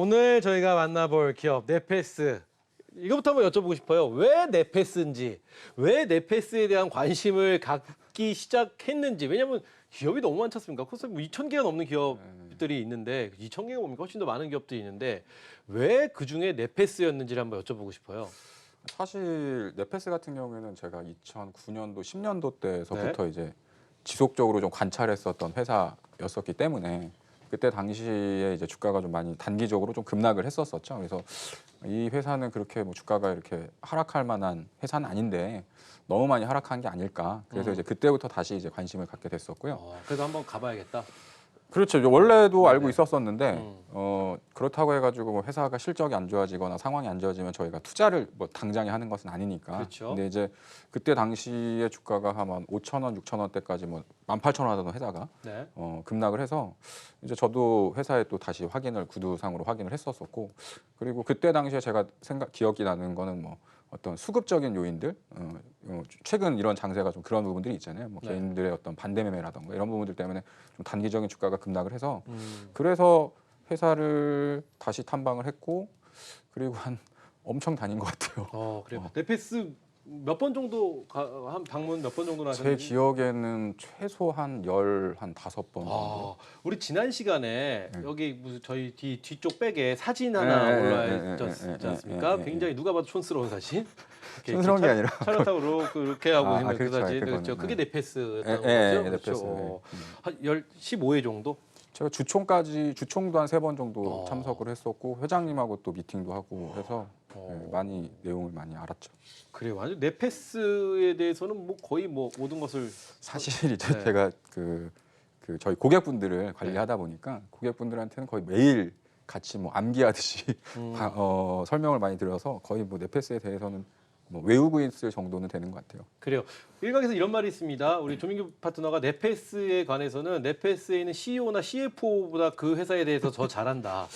오늘 저희가 만나볼 기업 네페스, 이것부터 한번 여쭤보고 싶어요. 왜 네페스인지, 왜 네페스에 대한 관심을 갖기 시작했는지. 왜냐면 기업이 너무 많지 않습니까? 코스피 뭐 2,000개가 넘는 기업들이 있는데 2,000개가 뭡니까? 훨씬 더 많은 기업들이 있는데 왜 그중에 네페스였는지를 한번 여쭤보고 싶어요. 사실 네페스 같은 경우에는 제가 2009년도, 10년도 때서부터 네. 이제 지속적으로 좀 관찰했었던 회사였었기 때문에 그때 당시에 이제 주가가 좀 많이 단기적으로 좀 급락을 했었었죠. 그래서 이 회사는 그렇게 뭐 주가가 이렇게 하락할 만한 회사는 아닌데 너무 많이 하락한 게 아닐까. 그래서 이제 그때부터 다시 이제 관심을 갖게 됐었고요. 그래도 한번 가봐야겠다. 그렇죠. 이제 원래도 네네. 알고 있었었는데 음. 그렇다고 해가지고 뭐 회사가 실적이 안 좋아지거나 상황이 안 좋아지면 저희가 투자를 뭐 당장에 하는 것은 아니니까. 그렇죠. 근데 이제 그때 당시에 주가가 한 5,000원, 6,000원대까지 뭐 18,000원 하던 회사가 네. 급락을 해서 이제 저도 회사에 또 다시 확인을 구두상으로 확인을 했었었고, 그리고 그때 당시에 제가 기억이 나는 거는 뭐 어떤 수급적인 요인들, 최근 이런 장세가 좀 그런 부분들이 있잖아요. 뭐 네. 개인들의 어떤 반대 매매라던가 이런 부분들 때문에 좀 단기적인 주가가 급락을 해서 음. 그래서 회사를 다시 탐방을 했고, 그리고 한 엄청 다닌 것 같아요. 그래요. 네페스 몇 번 정도 한 방문 몇 번 정도나 제 하셨는지? 기억에는 최소 한 15번 정도. 우리 지난 시간에 네. 여기 무슨 저희 뒤쪽 백에 사진 예, 하나 예, 올라 예, 예, 있지 예, 예, 않습니까? 예, 예, 굉장히 누가 봐도 촌스러운 사진. 이렇게 촌스러운 게 아니라 차렷탑으로 그렇게 하고 있는 그 그렇죠. 사진. 그거는, 그렇죠. 그게 네. 네페스였던 예, 거죠. 네페스. 그렇죠. 한 15회 정도? 제가 주총도 한 3번 정도 어. 참석을 했었고 회장님하고 또 미팅도 하고 해서 어. 많이 내용을 많이 알았죠. 그래요. 완전 네페스에 대해서는 뭐 거의 뭐 모든 것을 사실 이제 네. 제가 그 저희 고객분들을 관리하다 보니까 고객분들한테는 거의 매일 같이 뭐 암기하듯이 설명을 많이 드려서 거의 뭐 네페스에 대해서는 뭐 외우고 있을 정도는 되는 것 같아요. 그래요. 일각에서 이런 말이 있습니다. 우리 조민규 파트너가 네페스에 관해서는 네페스에 있는 CEO나 CFO보다 그 회사에 대해서 더 잘한다.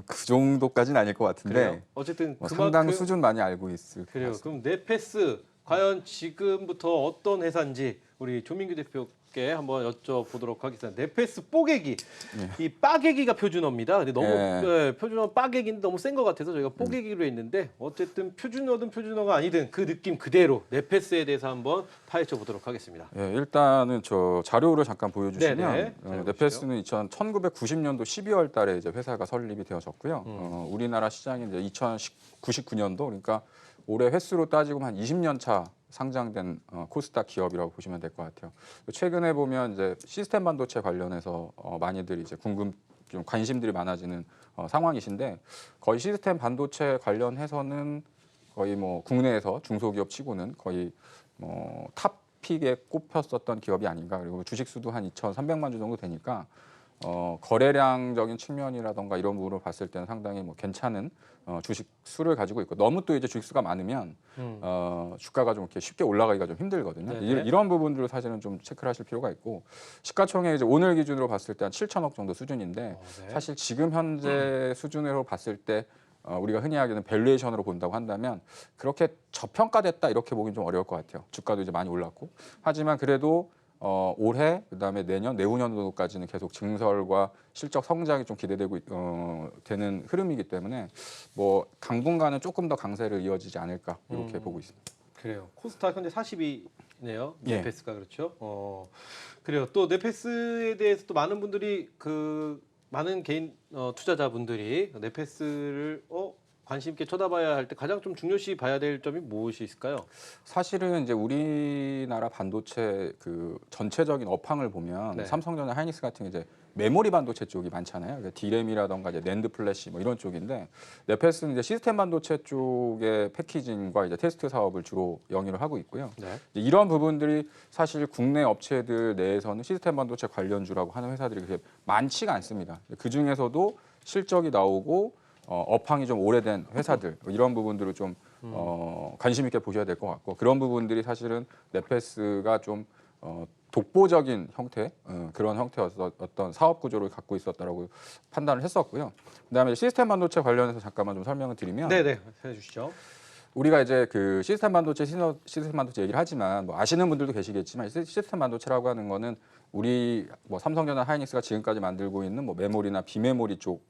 그 정도까지는 아닐 것 그래요? 같은데 어쨌든 뭐 그만큼 상당 수준 많이 알고 있을 것 그래요. 같습니다. 그럼 네페스 과연 지금부터 어떤 회사인지 우리 조민규 대표께 한번 여쭤보도록 하겠습니다. 네페스 뽀개기, 이 빠개기가 표준어입니다. 근데 너무 표준어 빠개기는 너무 센 것 같아서 저희가 뽀개기로 했는데 어쨌든 표준어든 표준어가 아니든 그 느낌 그대로 네페스에 대해서 한번 파헤쳐 보도록 하겠습니다. 예, 일단은 저 자료를 잠깐 네네. 보여주시면 자료 네페스는 1990년도 12월 달에 이제 회사가 설립이 되어졌고요. 우리나라 시장이 이제 1999년도, 그러니까 올해 횟수로 따지고 한 20년 차 상장된 코스닥 기업이라고 보시면 될 것 같아요. 최근에 보면 이제 시스템 반도체 관련해서 많이들 이제 좀 관심들이 많아지는 상황이신데, 거의 시스템 반도체 관련해서는 거의 뭐 국내에서 중소기업 치고는 거의 뭐 탑픽에 꼽혔었던 기업이 아닌가. 그리고 주식 수도 한 2,300만 주 정도 되니까 거래량적인 측면이라던가 이런 부분을 봤을 때는 상당히 뭐 괜찮은 주식 수를 가지고 있고, 너무 또 이제 주식 수가 많으면 주가가 좀 이렇게 쉽게 올라가기가 좀 힘들거든요. 네네. 이런 부분들을 사실은 좀 체크를 하실 필요가 있고, 시가총액 이제 오늘 기준으로 봤을 때 한 7천억 정도 수준인데, 네. 사실 지금 현재 수준으로 봤을 때 우리가 흔히 하기는 밸류에이션으로 본다고 한다면 그렇게 저평가됐다 이렇게 보긴 좀 어려울 것 같아요. 주가도 이제 많이 올랐고. 하지만 그래도 올해 그다음에 내년 내후년도까지는 계속 증설과 실적 성장이 좀 기대되고 되는 흐름이기 때문에 뭐 당분간은 조금 더 강세를 이어지지 않을까 이렇게 보고 있습니다. 그래요. 코스닥 현재 40위네요. 예. 네페스가 그렇죠. 그래요. 또 네페스에 대해서 또 많은 분들이 많은 개인 투자자분들이 네페스를 관심 있게 쳐다봐야 할 때 가장 좀 중요시 봐야 될 점이 무엇이 있을까요? 사실은 이제 우리나라 반도체 그 전체적인 업황을 보면 네. 삼성전자, 하이닉스 같은 이제 메모리 반도체 쪽이 많잖아요. 그러니까 D램이라던가 이제 낸드 플래시 뭐 이런 쪽인데, 네페스는 이제 시스템 반도체 쪽의 패키징과 이제 테스트 사업을 주로 영위를 하고 있고요. 네. 이런 부분들이 사실 국내 업체들 내에서는 시스템 반도체 관련주라고 하는 회사들이 그렇게 많지가 않습니다. 그 중에서도 실적이 나오고 업황이 좀 오래된 회사들, 이런 부분들을 좀 관심 있게 보셔야 될 것 같고, 그런 부분들이 사실은 네페스가 좀 독보적인 형태, 그런 형태의 어떤 사업 구조를 갖고 있었다라고 판단을 했었고요. 그다음에 시스템 반도체 관련해서 잠깐만 좀 설명을 드리면, 네네. 해주시죠. 우리가 이제 그 시스템 반도체 얘기를 하지만 뭐 아시는 분들도 계시겠지만, 시스템 반도체라고 하는 거는 우리 뭐 삼성전자, 하이닉스가 지금까지 만들고 있는 뭐 메모리나 비메모리 쪽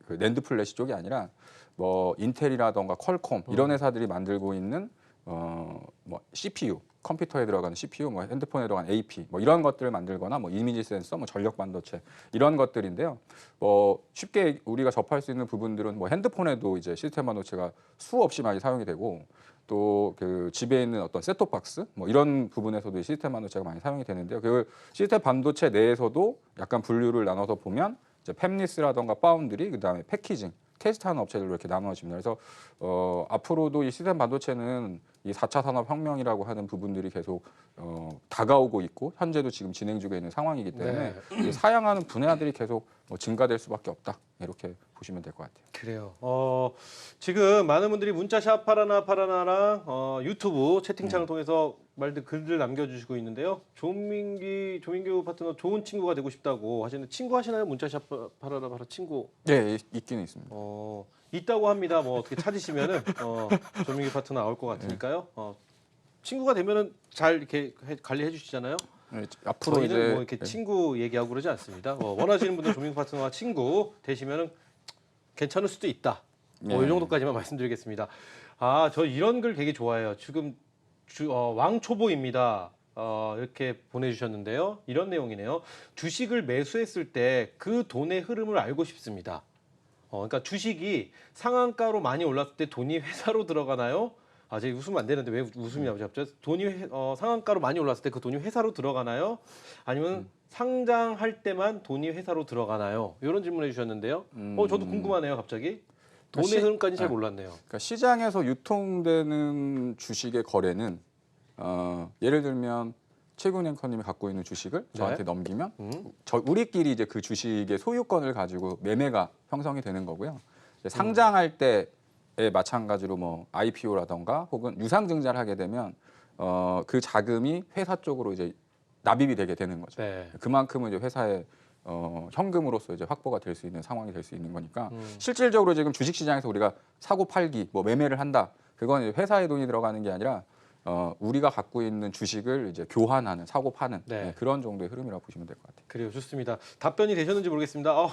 그 낸드 플래시 쪽이 아니라 뭐 인텔이라던가 퀄콤 이런 회사들이 만들고 있는 뭐 CPU 컴퓨터에 들어가는 CPU, 뭐 핸드폰에 들어가는 AP, 뭐 이런 것들을 만들거나 뭐 이미지 센서, 뭐 전력 반도체 이런 것들인데요. 뭐 쉽게 우리가 접할 수 있는 부분들은 뭐 핸드폰에도 이제 시스템 반도체가 수없이 많이 사용이 되고 또 그 집에 있는 어떤 셋톱박스 뭐 이런 부분에서도 시스템 반도체가 많이 사용이 되는데요. 그 시스템 반도체 내에서도 약간 분류를 나눠서 보면 이제 팹리스라던가 파운드리, 그다음에 패키징, 테스트하는 업체들로 이렇게 나눠집니다. 그래서 앞으로도 이 시스템 반도체는 이 4차 산업혁명이라고 하는 부분들이 계속 다가오고 있고 현재도 지금 진행 중에 있는 상황이기 때문에 이 사양하는 분야들이 계속 뭐 증가될 수밖에 없다. 이렇게 보시면 될 것 같아요. 그래요. 지금 많은 분들이 문자샵 파라나랑 유튜브 채팅창을 통해서 말들 글들 남겨주시고 있는데요. 조민규 파트너 좋은 친구가 되고 싶다고 하시는데 친구 하시나요? 문자샵 파라나 친구? 네, 있기는 있습니다. 있다고 합니다. 뭐 어떻게 찾으시면은 조민규 파트너 나올 것 같으니까요. 친구가 되면은 잘 이렇게 관리해 주시잖아요. 네, 앞으로 저희는 이제 뭐 이렇게 친구 얘기하고 그러지 않습니다. 원하시는 분들 조민규 파트너와 친구 되시면은 괜찮을 수도 있다. 뭐 이 정도까지만 말씀드리겠습니다. 저 이런 글 되게 좋아해요. 지금 왕초보입니다. 이렇게 보내주셨는데요. 이런 내용이네요. 주식을 매수했을 때 그 돈의 흐름을 알고 싶습니다. 그러니까 주식이 상한가로 많이 올랐을 때 돈이 회사로 들어가나요? 제 웃으면 안 되는데 왜 웃음이 나오지 갑자기? 돈이 상한가로 많이 올랐을 때 그 돈이 회사로 들어가나요? 아니면 상장할 때만 돈이 회사로 들어가나요? 이런 질문해 주셨는데요. 저도 궁금하네요, 갑자기. 돈의 흐름까지 잘 몰랐네요. 그러니까 시장에서 유통되는 주식의 거래는 예를 들면 최근 앵커님이 갖고 있는 주식을 저한테 넘기면 우리끼리 이제 그 주식의 소유권을 가지고 매매가 형성이 되는 거고요. 이제 상장할 때에 마찬가지로 뭐 IPO라던가 혹은 유상증자를 하게 되면 그 자금이 회사 쪽으로 이제 납입이 되게 되는 거죠. 네. 그만큼은 이제 회사의 현금으로서 이제 확보가 될 수 있는 상황이 될 수 있는 거니까 실질적으로 지금 주식시장에서 우리가 사고 팔기 뭐 매매를 한다. 그건 이제 회사의 돈이 들어가는 게 아니라 우리가 갖고 있는 주식을 이제 교환하는 사고 파는 그런 정도의 흐름이라고 보시면 될 것 같아요. 그래요, 좋습니다. 답변이 되셨는지 모르겠습니다.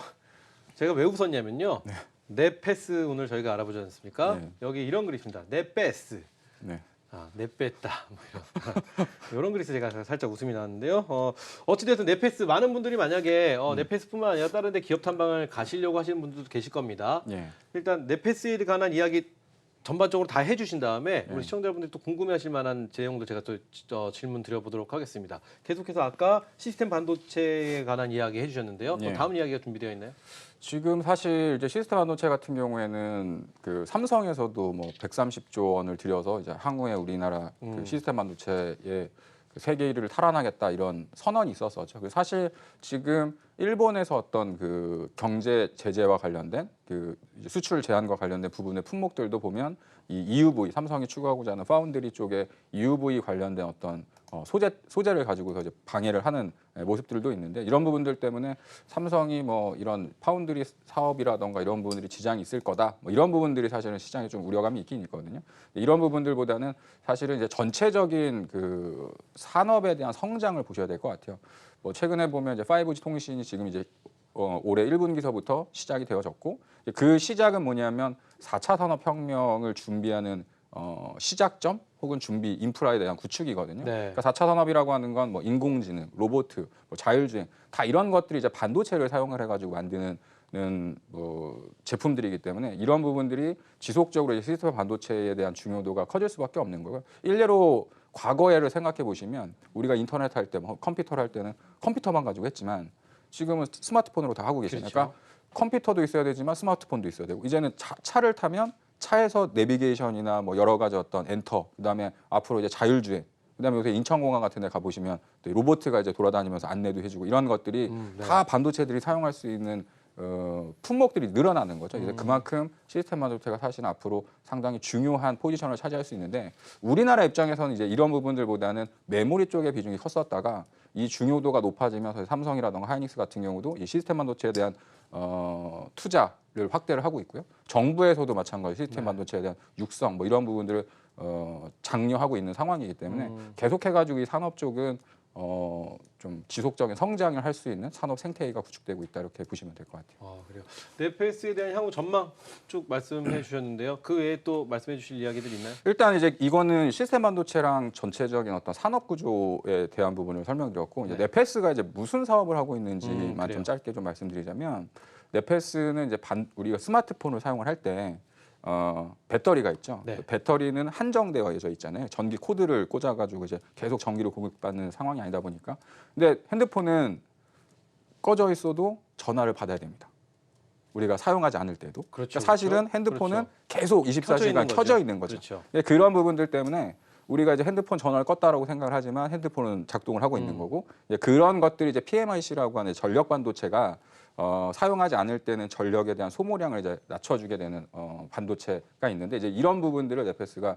제가 왜 웃었냐면요. 넷패스 오늘 저희가 알아보지 않습니까? 여기 이런 글이 있습니다. 넷패스. 내 뺐다. 뭐 이런 글에서 제가 살짝 웃음이 나는데요. 어찌됐든 넷패스 많은 분들이 만약에 넷패스뿐만 아니라 다른 데 기업 탐방을 가시려고 하시는 분들도 계실 겁니다. 일단 넷패스에 관한 이야기 전반적으로 다 해주신 다음에 우리 시청자분들이 또 궁금해하실 만한 내용도 제가 또 질문 드려보도록 하겠습니다. 계속해서 아까 시스템 반도체에 관한 이야기 해주셨는데요. 또 다음 이야기가 준비되어 있나요? 지금 사실 이제 시스템 반도체 같은 경우에는 그 삼성에서도 뭐 130조 원을 들여서 이제 향후에 우리나라 그 시스템 반도체의 그 세계 1위를 탈환하겠다 이런 선언이 있었었죠. 사실 지금 일본에서 어떤 그 경제 제재와 관련된 그 수출 제한과 관련된 부분의 품목들도 보면 이 EUV 삼성이 추구하고자 하는 파운드리 쪽에 EUV 관련된 어떤 소재를 가지고서 이제 방해를 하는 모습들도 있는데 이런 부분들 때문에 삼성이 뭐 이런 파운드리 사업이라던가 이런 부분들이 지장이 있을 거다. 뭐 이런 부분들이 사실은 시장에 좀 우려감이 있긴 있거든요. 이런 부분들보다는 사실은 이제 전체적인 그 산업에 대한 성장을 보셔야 될 것 같아요. 뭐 최근에 보면 이제 5G 통신이 지금 이제 올해 1분기서부터 시작이 되어졌고 그 시작은 뭐냐면 4차 산업혁명을 준비하는 시작점 혹은 준비 인프라에 대한 구축이거든요. 그러니까 4차 산업이라고 하는 건 뭐 인공지능, 로봇, 뭐 자율주행 다 이런 것들이 이제 반도체를 사용을 해가지고 만드는 뭐 제품들이기 때문에 이런 부분들이 지속적으로 이제 시스템 반도체에 대한 중요도가 커질 수밖에 없는 거고요. 일례로 과거에를 생각해 보시면 우리가 인터넷 할 때, 뭐 컴퓨터를 할 때는 컴퓨터만 가지고 했지만 지금은 스마트폰으로 다 하고 계시니까 그러니까 컴퓨터도 있어야 되지만 스마트폰도 있어야 되고 이제는 차를 타면 차에서 내비게이션이나 뭐 여러 가지 어떤 엔터 그다음에 앞으로 이제 자율주행 그다음에 요새 인천공항 같은 데 가보시면 또 로봇가 이제 돌아다니면서 안내도 해주고 이런 것들이 다 반도체들이 사용할 수 있는 품목들이 늘어나는 거죠. 이제 그만큼 시스템 반도체가 사실 앞으로 상당히 중요한 포지션을 차지할 수 있는데 우리나라 입장에서는 이제 이런 부분들보다는 메모리 쪽의 비중이 컸었다가 이 중요도가 높아지면서 삼성이라든가 하이닉스 같은 경우도 이 시스템 반도체에 대한 투자를 확대를 하고 있고요. 정부에서도 마찬가지 시스템 반도체에 대한 육성 뭐 이런 부분들을 장려하고 있는 상황이기 때문에 계속해가지고 이 산업 쪽은 좀 지속적인 성장을 할 수 있는 산업 생태계가 구축되고 있다 이렇게 보시면 될 것 같아요. 아, 그래요. 네페스에 대한 향후 전망 쭉 말씀해 주셨는데요. 그 외에 또 말씀해 주실 이야기들 있나요? 일단 이제 이거는 시스템 반도체랑 전체적인 어떤 산업 구조에 대한 부분을 설명드렸고 이제 네. 네페스가 이제 무슨 사업을 하고 있는지만 그래요. 좀 짧게 좀 말씀드리자면 네페스는 이제 우리가 스마트폰을 사용을 할 때 배터리가 있죠. 네. 배터리는 한정되어져 있잖아요. 전기 코드를 꽂아가지고 이제 계속 전기를 공급받는 상황이 아니다 보니까. 근데 핸드폰은 꺼져 있어도 전화를 받아야 됩니다. 우리가 사용하지 않을 때도. 그렇죠, 그러니까 사실은 그렇죠. 핸드폰은 그렇죠. 계속 24시간 켜져 있는 거죠. 그렇죠. 네, 그런 부분들 때문에 우리가 이제 핸드폰 전화를 껐다라고 생각을 하지만 핸드폰은 작동을 하고 있는 거고 이제 그런 것들이 이제 PMIC라고 하는 전력 반도체가 사용하지 않을 때는 전력에 대한 소모량을 이제 낮춰주게 되는 반도체가 있는데 이제 이런 부분들을 네페스가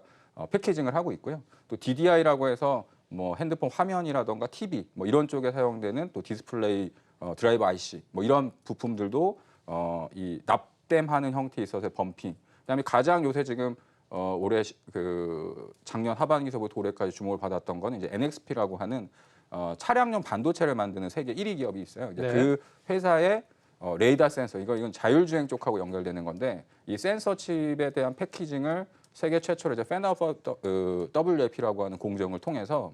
패키징을 하고 있고요. 또 DDI라고 해서 뭐 핸드폰 화면이라던가 TV 뭐 이런 쪽에 사용되는 또 디스플레이 드라이버 IC 뭐 이런 부품들도 이 납땜하는 형태에 있어서 범핑. 그다음에 가장 요새 지금 올해 그 작년 하반기서부터 올해까지 주목을 받았던 건 이제 NXP라고 하는 차량용 반도체를 만드는 세계 1위 기업이 있어요. 이제 네. 그 회사의 레이더 센서 이건 자율주행 쪽하고 연결되는 건데 이 센서 칩에 대한 패키징을 세계 최초로 이제 팬오버 WFP라고 하는 공정을 통해서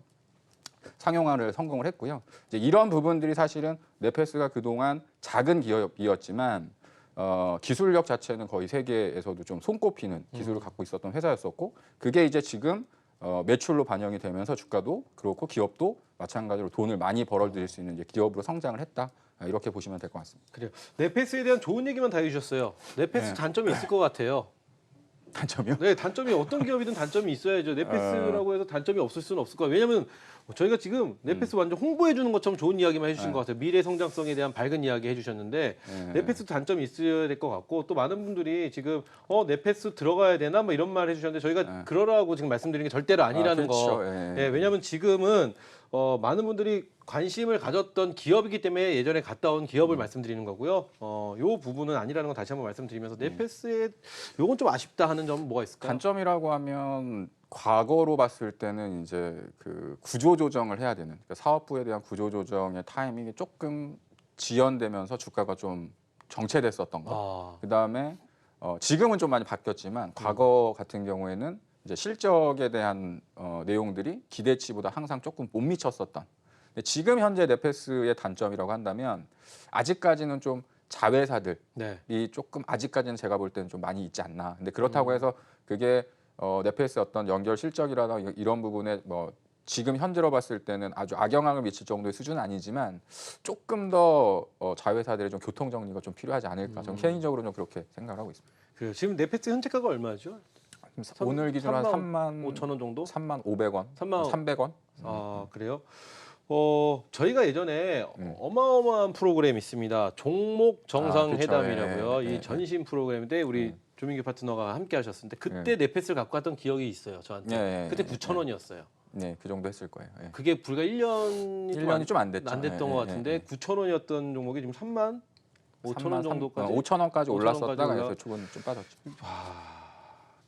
상용화를 성공을 했고요. 이제 이런 부분들이 사실은 네페스가 그동안 작은 기업이었지만 기술력 자체는 거의 세계에서도 좀 손꼽히는 기술을 갖고 있었던 회사였었고 그게 이제 지금 매출로 반영이 되면서 주가도 그렇고 기업도 마찬가지로 돈을 많이 벌어들일 수 있는 이제 기업으로 성장을 했다. 이렇게 보시면 될 것 같습니다. 그래요. 네페스에 대한 좋은 얘기만 다 해주셨어요. 네페스 네. 단점이 있을 것 같아요. 단점이요? 네, 단점이 어떤 기업이든 단점이 있어야죠. 네페스라고 해서 단점이 없을 수는 없을 거예요. 왜냐하면 저희가 지금 네페스 완전 홍보해 주는 것처럼 좋은 이야기만 해주신 것 같아요. 미래 성장성에 대한 밝은 이야기 해주셨는데 네페스 단점이 있어야 될 것 같고 또 많은 분들이 지금 네페스 들어가야 되나 뭐 이런 말 해주셨는데 저희가 그러라고 지금 말씀드리는 게 절대로 아니라는 그렇죠. 거. 예. 예, 왜냐하면 지금은 많은 분들이 관심을 가졌던 기업이기 때문에 예전에 갔다 온 기업을 말씀드리는 거고요. 요 부분은 아니라는 거 다시 한번 말씀드리면서 네페스에 요건 좀 아쉽다 하는 점은 뭐가 있을까요? 단점이라고 하면 과거로 봤을 때는 이제 그 구조 조정을 해야 되는 그러니까 사업부에 대한 구조 조정의 타이밍이 조금 지연되면서 주가가 좀 정체됐었던 거. 그다음에 지금은 좀 많이 바뀌었지만 과거 같은 경우에는 이제 실적에 대한 내용들이 기대치보다 항상 조금 못 미쳤었던. 근데 지금 현재 네페스의 단점이라고 한다면 아직까지는 좀 자회사들이 네. 조금 아직까지는 제가 볼 때는 좀 많이 있지 않나. 근데 그렇다고 해서 그게 네페스의 어떤 연결 실적이라든가 이런 부분에 뭐 지금 현재로 봤을 때는 아주 악영향을 미칠 정도의 수준은 아니지만 조금 더 자회사들의 좀 교통 정리가 좀 필요하지 않을까. 저는 개인적으로 좀 그렇게 생각을 하고 있습니다. 그래요. 지금 네페스 현재가가 얼마죠? 오늘 기준으로 한 3만 5천 원 정도? 3만 500원, 300원. 아, 그래요? 저희가 예전에 어마어마한 프로그램이 있습니다. 종목 정상회담이라고요. 그렇죠. 예, 이 전신 프로그램인데 우리 조민규 파트너가 함께 하셨는데 그때 네페스를 갖고 갔던 기억이 있어요. 저한테. 그때 9천 원이었어요. 네, 그 정도 했을 거예요. 예. 그게 불과 1년이 좀 안 됐죠. 안 됐던 것 같은데 9천 원이었던 종목이 지금 3만 5천 원 정도까지 5천 원까지 5천 올랐었다가 원까지 그래서 조금 좀 빠졌죠.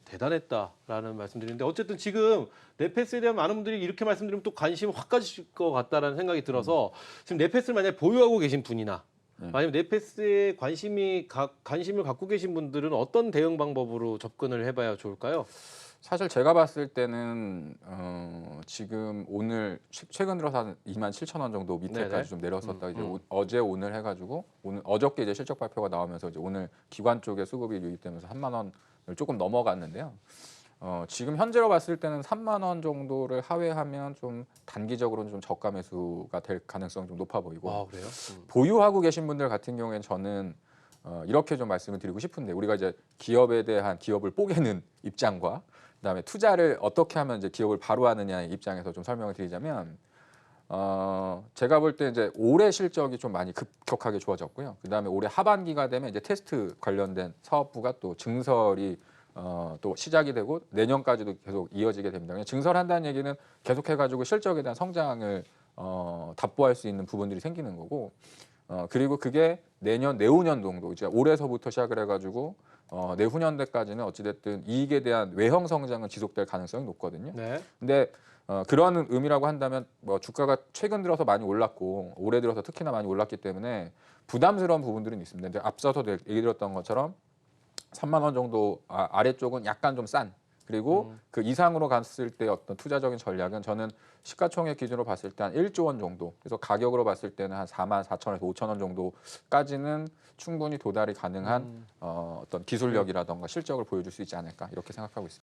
대단했다라는 말씀드리는데 어쨌든 지금 네페스에 대한 많은 분들이 이렇게 말씀드리면 또 관심이 확 가실 것 같다라는 생각이 들어서 지금 네페스를 만약에 보유하고 계신 분이나 아니면 네페스에 관심을 갖고 계신 분들은 어떤 대응 방법으로 접근을 해봐야 좋을까요? 사실 제가 봤을 때는 지금 오늘 최근 들어서 한 27,000원 정도 밑에까지 네네. 좀 내렸었다. 이제 어제 오늘 해가지고 오늘 어저께 이제 실적 발표가 나오면서 이제 오늘 기관 쪽에 수급이 유입되면서 3만 원을 조금 넘어갔는데요. 지금 현재로 봤을 때는 3만 원 정도를 하회하면 좀 단기적으로는 좀 저가 매수가 될 가능성이 좀 높아 보이고 아, 그래요? 보유하고 계신 분들 같은 경우에는 저는 이렇게 좀 말씀을 드리고 싶은데 우리가 이제 기업에 대한 기업을 뽀개는 입장과 그다음에 투자를 어떻게 하면 이제 기업을 바로 하느냐의 입장에서 좀 설명을 드리자면 제가 볼 때 이제 올해 실적이 좀 많이 급격하게 좋아졌고요. 그다음에 올해 하반기가 되면 이제 테스트 관련된 사업부가 또 증설이 또 시작이 되고 내년까지도 계속 이어지게 됩니다. 증설한다는 얘기는 계속해가지고 실적에 대한 성장을 답보할 수 있는 부분들이 생기는 거고 그리고 그게 내년 내후년 정도 이제 올해서부터 시작을 해가지고 내후년대까지는 어찌됐든 이익에 대한 외형 성장은 지속될 가능성이 높거든요. 네. 근데 그런 의미라고 한다면 뭐 주가가 최근 들어서 많이 올랐고 올해 들어서 특히나 많이 올랐기 때문에 부담스러운 부분들은 있습니다. 근데 앞서서 얘기 드렸던 것처럼 3만 원 정도 아래쪽은 약간 좀 싼. 그리고 그 이상으로 갔을 때 어떤 투자적인 전략은 저는 시가총액 기준으로 봤을 때 한 1조 원 정도. 그래서 가격으로 봤을 때는 한 4만 4천에서 5천 원 정도까지는 충분히 도달이 가능한 어떤 기술력이라던가 실적을 보여줄 수 있지 않을까 이렇게 생각하고 있습니다.